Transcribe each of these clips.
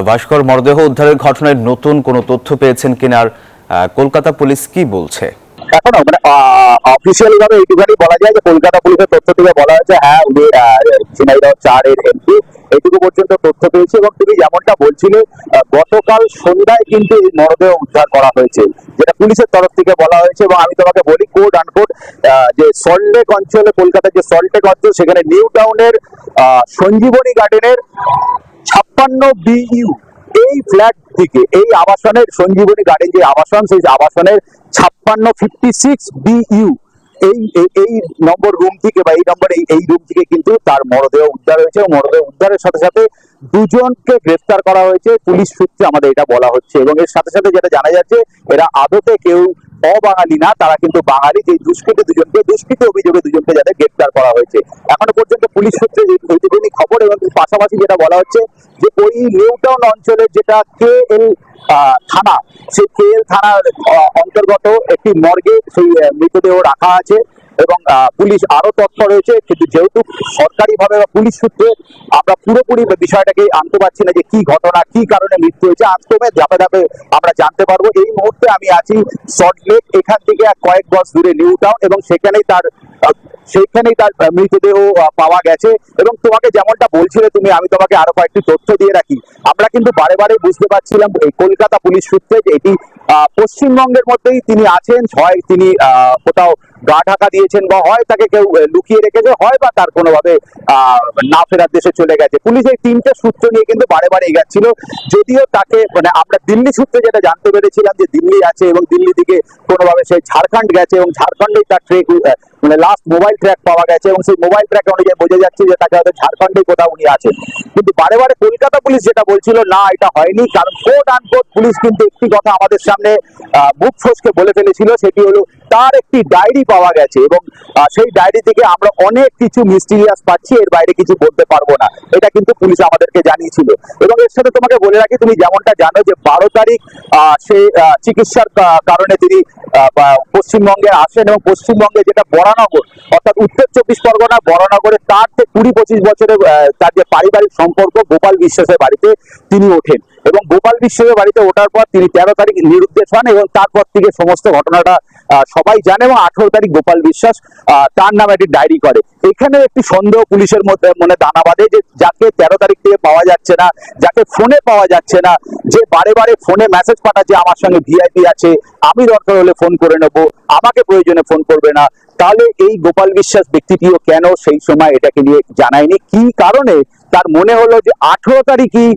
ভাস্কর, মরদেহ উদ্ধারের ঘটনায় নতুন কোনো তথ্য পেয়েছেন কিনা, আর কলকাতা পুলিশ কি বলছে? এখনো অফিসিয়ালি ভাবে এইটুখানি বলা যায় যে কলকাতা পুলিশের তথ্য থেকে বলা হয়েছে হ্যাঁ উনি ঝিনাইদহ 4-এর এমপি, এইটুকু পর্যন্ত তথ্য পেয়েছে। এবং তুমি যেমনটা বলছিলে গতকাল সন্ধ্যায় কিন্তু এই মরদেহ উদ্ধার করা হয়েছে, যেটা পুলিশের তরফ থেকে বলা হয়েছে। এবং আমি তোমাকে বলি কোড আনকোড যে সল্টলেক অঞ্চলে, কলকাতার যে সল্টলেক অঞ্চল, সেখানে নিউ টাউনের সঞ্জীবনী গার্ডেনের 56 BU এই ফ্ল্যাট থেকে, এই আবাসনের সঞ্জীবনী গার্ডেন যে আবাসন, সেই আবাসনের 56 BU এই এই নম্বর রুম থেকে বা এই নম্বর এই রুম থেকে কিন্তু তার মরদেহ উদ্ধার হয়েছে। মরদেহ উদ্ধারের সাথে সাথে দুজনকে গ্রেফতার করা হয়েছে পুলিশ সূত্রে, আমাদের এটা বলা হচ্ছে। এবং এর সাথে সাথে যেটা জানা যাচ্ছে, এরা আদতে কেউ অবাঙালি না, তারা কিন্তু বাঙালি। যে দুষ্কৃতি অভিযোগে দুজনকে যাদের গ্রেফতার করা হয়েছে। এখনো পর্যন্ত পুলিশ সূত্রে এইটুকুনি খবর। এবং পাশাপাশি যেটা বলা হচ্ছে যে ওই নিউ টাউন অঞ্চলের যেটা KL থানা, সেই KL থানার অন্তর্গত একটি মর্গে সেই মৃতদেহ রাখা আছে। এবং পুলিশ আরো তৎপর হয়েছে, কিন্তু যেহেতু সরকারিভাবে বা পুলিশ সূত্রে আমরা পুরোপুরি বিষয়টাকে আনতে পারছি না যে কি ঘটনা, কি কারণে মৃত্যু হয়েছে। আজকে ধাপে ধাপে আমরা জানতে পারবো। এই মুহূর্তে আমি আছি সল্টলেক, এখান থেকে কয়েক গজ দূরে নিউ টাউন, এবং সেখানেই তার মৃতদেহ পাওয়া গেছে। এবং তোমাকে যেমনটা বলছিলে তুমি, আমি তোমাকে আরো কয়েকটি তথ্য দিয়ে রাখি। আমরা কিন্তু বারে বারে বুঝতে পারছিলাম এই কলকাতা পুলিশ সূত্রে যে এটি পশ্চিমবঙ্গের মধ্যেই তিনি আছেন। হয় তিনি কোথাও গা ঢাকা দিয়েছেন, বা হয় তাকে কেউ লুকিয়ে রেখেছে, হয় বা তার কোনোভাবে না ফেরার দেশে চলে গেছে। পুলিশ এই তিনটে সূত্র নিয়ে কিন্তু বারে বারে এগাচ্ছিল। যদিও তাকে আমরা দিল্লি সূত্রে যেটা জানতে পেরেছিলাম যে দিল্লি আছে, এবং দিল্লি থেকে কোনোভাবে সে ঝাড়খণ্ড গেছে, এবং ঝাড়খণ্ডেই তার ট্রেক লাস্ট মোবাইল ট্র্যাক পাওয়া গেছে। এবং সেই মোবাইল ট্র্যাক অনুযায়ী বোঝা যাচ্ছে যে তাকে হয়তো ঝাড়খণ্ডে কোথাও উনি আছেন। কিন্তু বারে বারে কলকাতা পুলিশ যেটা বলছিল, না এটা হয়নি। কারণ কোড আনকোড পুলিশ কিন্তু একটি কথা আমাদের সামনে মুখ ফসকে বলে ফেলেছিল, সেটি হলো তার একটি ডায়েরি পাওয়া গেছে। এবং সেই ডায়েরি থেকে আমরা অনেক কিছু মিস্টিরিয়াস পাচ্ছি, এর বাইরে কিছু বলতে পারবো না, এটা কিন্তু পুলিশ আমাদেরকে জানিয়েছিল। এবং এর সাথে তোমাকে বলে রাখি, তুমি যেমনটা জানো যে 12 তারিখ সে চিকিৎসার কারণে তিনি পশ্চিমবঙ্গে আসেন। এবং পশ্চিমবঙ্গে যেটা বরানগর, অর্থাৎ উত্তর 24 পরগনা বরানগরে তার থেকে 20-25 বছরের তার যে পারিবারিক সম্পর্ক, গোপাল বিশ্বাসের বাড়িতে তিনি ওঠেন। এবং গোপাল বিশ্বাসের বাড়িতে ওঠার পর তিনি 13 তারিখ নিরুদ্দেশ হন। এবং তারপর থেকে সমস্ত ঘটনাটা সবাই জানে। এবং 18 তারিখ গোপাল বিশ্বাস তার নামে একটি ডায়েরি করে। এখানে একটি সন্দেহ পুলিশের মধ্যে মনে দানা বাঁধে যে যাকে 13 তারিখ থেকে পাওয়া যাচ্ছে না, যাকে ফোনে পাওয়া যাচ্ছে না, যে বারে বারে ফোনে মেসেজ পাঠাচ্ছে আমার সঙ্গে VIP আছে, আমি দরকার হলে ফোন করে নেবো, আমাকে প্রয়োজনে ফোন করবে না, তাহলে এই গোপাল বিশ্বাস ব্যক্তিটিও কেন সেই সময় এটাকে নিয়ে জানায়নি? কি কারণে তার মনে হলো যে 18 তারিখই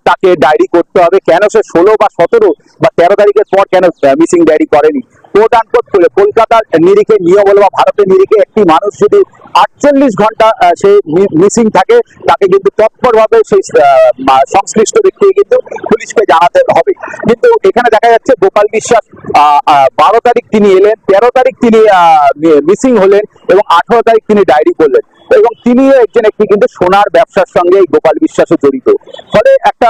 তাকে ডায়েরি করতে হবে? কেন সে 16 বা 17 বা 13 তারিখের পর কেন মিসিং ডায়েরি করেনি? কোড আনকোড করে কলকাতার নিরিখে নিয়ম হলো, বা ভারতের নিরিখে একটি মানুষ যদি 48 ঘন্টা সে মিসিং থাকে, তাকে কিন্তু তৎপরভাবে সেই সংশ্লিষ্ট ব্যক্তিকে কিন্তু পুলিশকে জানাতে হবে। কিন্তু এখানে দেখা যাচ্ছে গোপাল বিশ্বাস 12 তারিখ তিনি এলেন, 13 তারিখ তিনি মিসিং হলেন, এবং 18 তারিখ তিনি ডায়েরি করলেন। এবং তিনিও একটি কিন্তু সোনার ব্যবসার সঙ্গে এই গোপাল বিশ্বাসও জড়িত। ফলে একটা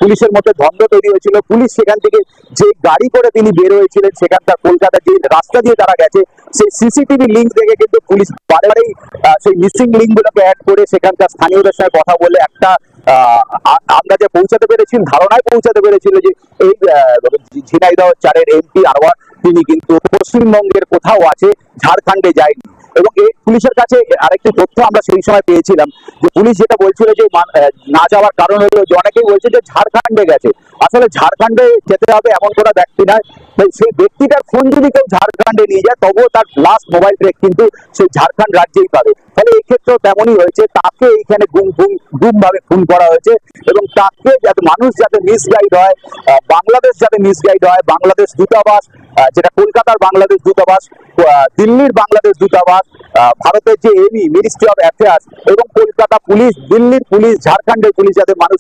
পুলিশের মধ্যে দ্বন্দ্ব তৈরি হয়েছিল। পুলিশ সেখান থেকে যে গাড়ি করে তিনি বের হয়েছিলেন, সেখানকার কলকাতার যে রাস্তা দিয়ে তারা গেছে, সেই CCTV লিঙ্ক দেখে কিন্তু পুলিশ বারেবারেই সেই মিসিং লিঙ্ক গুলোকে অ্যাড করে সেখানকার স্থানীয়দের সঙ্গে কথা বলে একটা আন্দাজে পৌঁছাতে পেরেছিল, ধারণায় পৌঁছাতে পেরেছিল যে এই ঝিনাইদহ 4-এর MP আরওয়ার তিনি কিন্তু পশ্চিমবঙ্গের কোথাও আছে, ঝাড়খণ্ডে যায়নি। এবং এই পুলিশের কাছে আরেকটি তথ্য আমরা সেই সময় পেয়েছিলাম যে পুলিশ যেটা বলছিল যে না যাওয়ার কারণ হলো যে অনেকেই বলছে যে ঝাড়খণ্ডে গেছে। আসলে ঝাড়খণ্ডে যেতে হবে এমন কোনো ব্যক্তি নয়। সেই ব্যক্তিটার ফোন যদি কেউ ঝাড়খণ্ডে নিয়ে যায়, তবুও তার লাস্ট মোবাইল ট্র্যাক কিন্তু সেই ঝাড়খণ্ড রাজ্যেই পাবে। ফলে এই ক্ষেত্রেও তেমনই হয়েছে, তাকে এইখানে গুম ভাবে খুন করা হয়েছে। এবং তাকে যাতে মানুষ যাতে মিসগাইড হয়, বাংলাদেশ যাতে মিসগাইড হয়, বাংলাদেশ দূতাবাস, যেটা কলকাতার বাংলাদেশ দূতাবাস, দিল্লির বাংলাদেশ দূতাবাস, ভারতের যে মিনিস্ট্রি অফ অ্যাফেয়ার্স, এবং কলকাতা পুলিশ, দিল্লির পুলিশ, ঝাড়খণ্ডের পুলিশ, যাতে মানুষ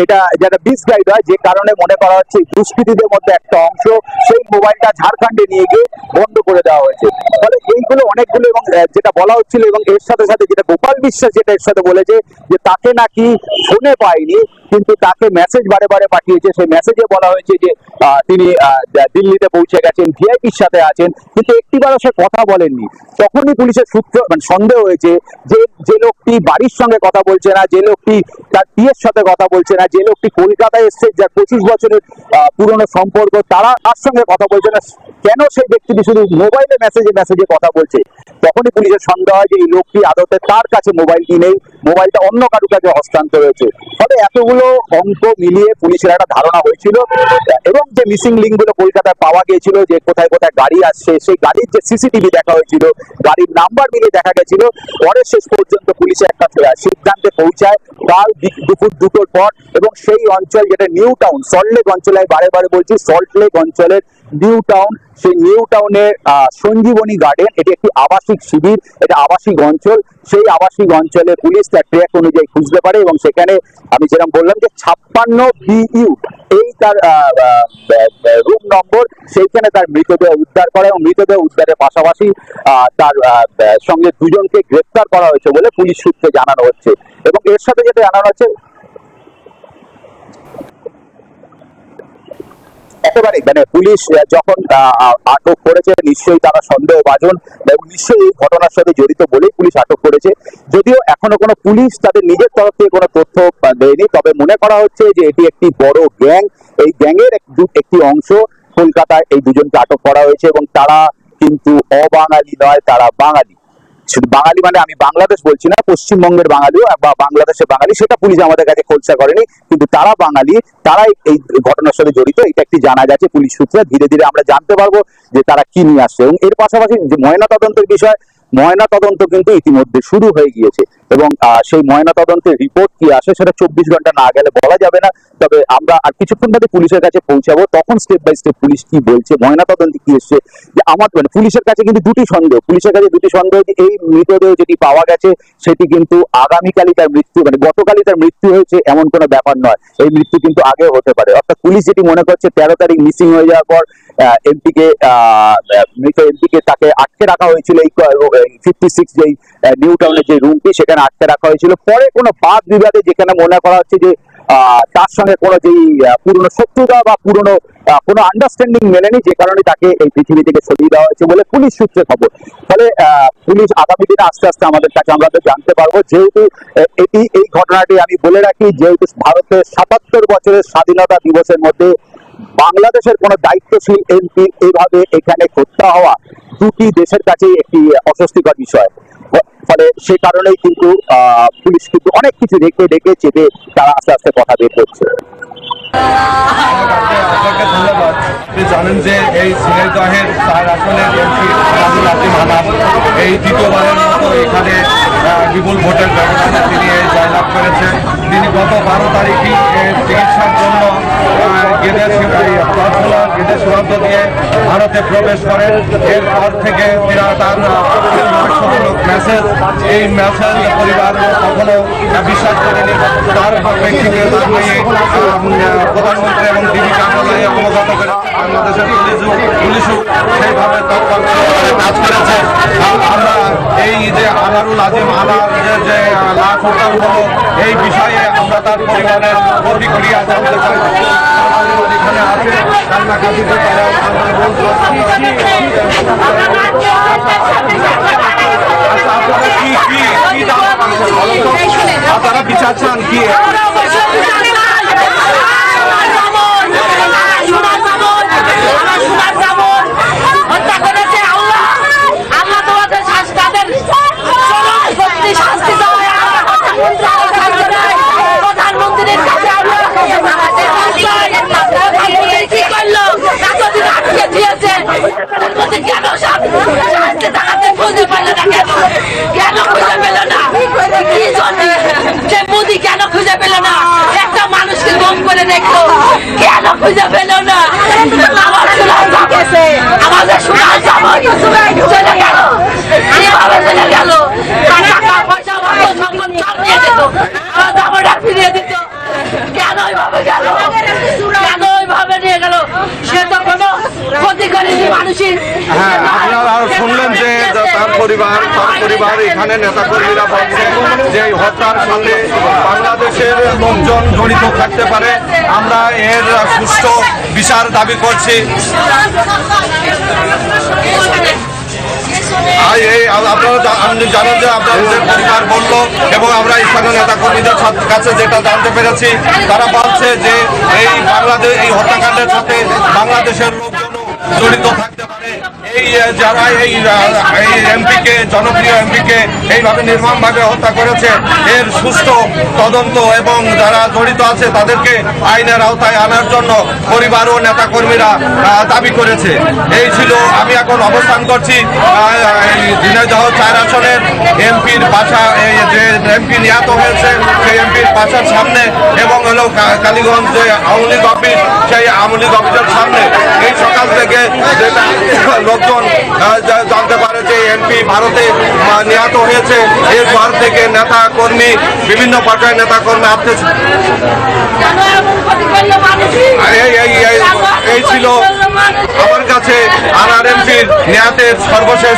এটা যাতে মিসগাইড হয়, যে কারণে মনে করা হচ্ছে দুষ্কৃতীদের মধ্যে একটা অংশ সেই মোবাইলটা ঝাড়খণ্ডে নিয়ে গিয়ে বন্ধ করে দেওয়া হয়েছে। ফলে এইগুলো অনেকগুলো, এবং যেটা বলা হচ্ছিল, এবং এর সাথে সাথে যেটা গোপাল বিশ্বাস যেটা এর সাথে বলেছে যে তাকে নাকি ফোনে পায়নি, কিন্তু তাকে মেসেজ বারে বারে পাঠিয়েছে। সেই মেসেজে বলা হয়েছে যে তিনি দিল্লিতে পৌঁছে গেছেন, VIPর সাথে আছেন, কিন্তু একটিবারও সে কথা বলেননি। তখনই পুলিশের সূত্র সন্দেহ হয়েছে যে লোকটি বাড়ির সঙ্গে কথা বলছে না, যে লোকটি তার বিয়ের সাথে কথা বলছে বলছে না, যে লোকটি কলকাতায় এসছে, যার 25 বছরের পুরনো সম্পর্ক, তারা তার সঙ্গে কথা বলছে না, কেন সেই ব্যক্তিটি শুধু মোবাইলে মেসেজে কথা বলছে? তখনই পুলিশের সন্দেহ হয় যে এই লোকটি আদতে তার কাছে মোবাইলটি নেই, মোবাইলটা অন্য কারোর কাছে হস্তান্তর হয়েছে। ফলে এতগুলো অঙ্ক মিলিয়ে পুলিশের একটা ধারণা হয়েছিল, এবং যে মিসিং লিঙ্কগুলো কলকাতায় পাওয়া গিয়েছিল, যে কোথায় কোথায় গাড়ি আসছে, সেই গাড়ির যে সিসিটিভি দেখা হয়েছিল, গাড়ির নাম্বার মিলিয়ে দেখা গেছিল। পরে শেষ পর্যন্ত পুলিশে একটা সিদ্ধান্তে পৌঁছায় কাল দুপুর 2টোর পর, এবং সেই অঞ্চল যেটা নিউ টাউন, সল্টলেক অঞ্চলে, বারে বলছি সল্টলেক অঞ্চলের নিউ টাউন, সেই নিউ টাউনের সঞ্জীবনী গার্ডেন, এটি একটি আবাসিক শিবির, এটা আবাসিক অঞ্চল। সেই আবাসিক অঞ্চলে পুলিশ তার ট্র্যাক অনুযায়ী খুঁজতে পারে, এবং সেখানে আমি যেরকম বললাম যে 56 BU এই তার রুম নম্বর, সেইখানে তার মৃতদেহ উদ্ধার করে, এবং মৃতদেহ উদ্ধারের পাশাপাশি তার সঙ্গে দুজনকে গ্রেফতার করা হয়েছে বলে পুলিশ সূত্রে জানানো হচ্ছে। এবং এর সাথে যেটা জানানো হচ্ছে, একেবারে মানে পুলিশ যখন আটক করেছে, নিশ্চয়ই তারা সন্দেহভাজন এবং নিশ্চয়ই এই ঘটনার সাথে জড়িত বলেই পুলিশ আটক করেছে। যদিও এখনো কোনো পুলিশ তাদের নিজের তরফ থেকে কোনো তথ্য দেয়নি, তবে মনে করা হচ্ছে যে এটি একটি বড় গ্যাং। এই গ্যাংয়ের একটি অংশ কলকাতায় এই দুজনকে আটক করা হয়েছে, এবং তারা কিন্তু অবাঙালি নয়, তারা বাঙালি। শুধু বাঙালি মানে আমি বাংলাদেশ বলছি না, পশ্চিমবঙ্গের বাঙালিও বা বাংলাদেশের বাঙালি, সেটা পুলিশ আমাদের কাছে খোলসা করেনি, কিন্তু তারা বাঙালি, তারাই এই ঘটনার সাথে জড়িত, এটা একটি জানা গেছে পুলিশ সূত্রে। ধীরে ধীরে আমরা জানতে পারবো যে তারা কি নিয়ে আসছে। এবং এর পাশাপাশি যে ময়নাতদন্তের বিষয়, ময়নাতদন্ত কিন্তু ইতিমধ্যে শুরু হয়ে গিয়েছে, এবং সেই ময়নাতদন্তের রিপোর্ট কি আসে সেটা 24 ঘন্টা না গেলে বলা যাবে না। তবে আমরা আর কিছুক্ষণ বাদে পুলিশের কাছে পৌঁছাবো, তখন স্টেপ বাই স্টেপ পুলিশ কি বলছে, ময়নাতদন্তে কি এসছে। যে আমার মানে পুলিশের কাছে কিন্তু দুটি সন্দেহ, যে এই মৃতদেহ যেটি পাওয়া গেছে সেটি কিন্তু আগামীকালই তার মৃত্যু, মানে গতকালই তার মৃত্যু হয়েছে এমন কোনো ব্যাপার নয়, এই মৃত্যু কিন্তু আগেও হতে পারে। অর্থাৎ পুলিশ যেটি মনে করছে 13 তারিখ মিসিং হয়ে যাওয়ার পর মৃত এমপিকে তাকে আটকে রাখা হয়েছিল এই 56 যেই নিউ টাউনের যে রুমটি, সেখানে আটকে রাখা হয়েছিল। পরে কোনো বাদ বিবাদে যেখানে মনে করা হচ্ছে যে তার সঙ্গে কোনো যেই পুরনো শত্রুতা বা পুরনো কোনো আন্ডারস্ট্যান্ডিং মেলেনি, যে কারণে তাকে এই পৃথিবী থেকে সরিয়ে দেওয়া হয়েছে বলে পুলিশ সূত্রে খবর। ফলে পুলিশ আগামী দিনে আস্তে আস্তে আমাদের কাছে আমরা জানতে পারবো। যেহেতু এই ঘটনাটি আমি বলে রাখি, যেহেতু ভারতের 77 বছরের স্বাধীনতা দিবসের মধ্যে বাংলাদেশের কোন দায়িত্বশীল এমপি এইভাবে এখানে হত্যা হওয়া দুটি দেশের কাছেই একটি অস্বস্তিকর বিষয়। ফলে সে কারণেই কিন্তু পুলিশ কিন্তু অনেক কিছু রেখে চেপে তারা আস্তে আস্তে কথা বের করছে। আপনাকে ধন্যবাদ। আপনি জানেন যে এই ঝিনাইদহের 4 আসনের এমপি আজিম আনাম এই দ্বিতীয়বারের মতো এখানে বিপুল ভোটের ব্যবধানে তিনি জয়লাভ করেছেন। তিনি গত 12 তারিখই চিকিৎসার জন্য গেদের সীমান্ত দিয়ে ভারতে প্রবেশ করেন। এরপর থেকে তার মেসেজ, এই মেসেজ পরিবার কখনো বিশ্বাস করেনি। তার প্রেক্ষিতে প্রধানমন্ত্রী এবং দিদি কার্যালয়ে অবগত করে বাংলাদেশের পুলিশও সেইভাবে তৎপরতায় কাজ করেছে। আমরা এই যে আনারুল আজিম আনার যে লাশ উদ্ধার হলো, এই বিষয়ে আমরা তার পরিবারের প্রতিক্রিয়া জানতে চাই। এখানে আছে কান্নাকাটিতে তারা আপনারা বিচার চান কি? মোদি কেন খুঁজে পেল না? একটা মানুষকে গম করে দেখলো, কেন খুঁজে পেল না? আমার সোনার গেছে, আমাদের সোনার চলে গেল, কিভাবে চলে গেল? টাকা পয়সা সম্পদ নিয়ে যেত, আমার দামটা ফিরিয়ে দিত, কেন ওইভাবে গেল? কেন ওইভাবে নিয়ে গেল? সে তো কোনো ক্ষতি করেনি মানুষের। হ্যাঁ, আপনারা শুনলেন যে তার পরিবার এখানে নেতাকর্মীরা বলছে যে হত্যার সাথে বাংলাদেশের লোকজন জড়িত থাকতে পারে। আমরা এর সুষ্ঠু বিচার দাবি করছি। আপনারা জানেন যে আপনাদের পরিবার বলল এবং আমরা স্থানীয় নেতা কর্মীদের কাছে যেটা জানতে পেরেছি, তারা বলছে যে এই বাংলাদেশ এই হত্যাকাণ্ডের সাথে বাংলাদেশের লোকজন জড়িত থাকতে পারে। এই যারা এই এমপিকে, জনপ্রিয় এমপিকে এইভাবে নির্মমভাবে হত্যা করেছে, এর সুষ্ঠু তদন্ত এবং যারা জড়িত আছে তাদেরকে আইনের আওতায় আনার জন্য পরিবার ও নেতাকর্মীরা দাবি করেছে। এই ছিল, আমি এখন অবস্থান করছি ঝিনাইদহ 4 আসনের এমপির বাসা, যে এমপি নিহত হয়েছে সেই এমপির বাসার সামনে, এবং হলো কালীগঞ্জ যে আওয়ামী লীগ অফিস, সেই আওয়ামী লীগ অফিসের সামনে। এই সকাল থেকে যেটা লোকজন জানতে পারে যে এমপি ভারতে নিহত হয়েছে, এরপর থেকে নেতা কর্মী, বিভিন্ন পর্যায়ের নেতা কর্মী আসতেছে। এই ছিল আমার কাছে আনার এমপির নিহতের সর্বশেষ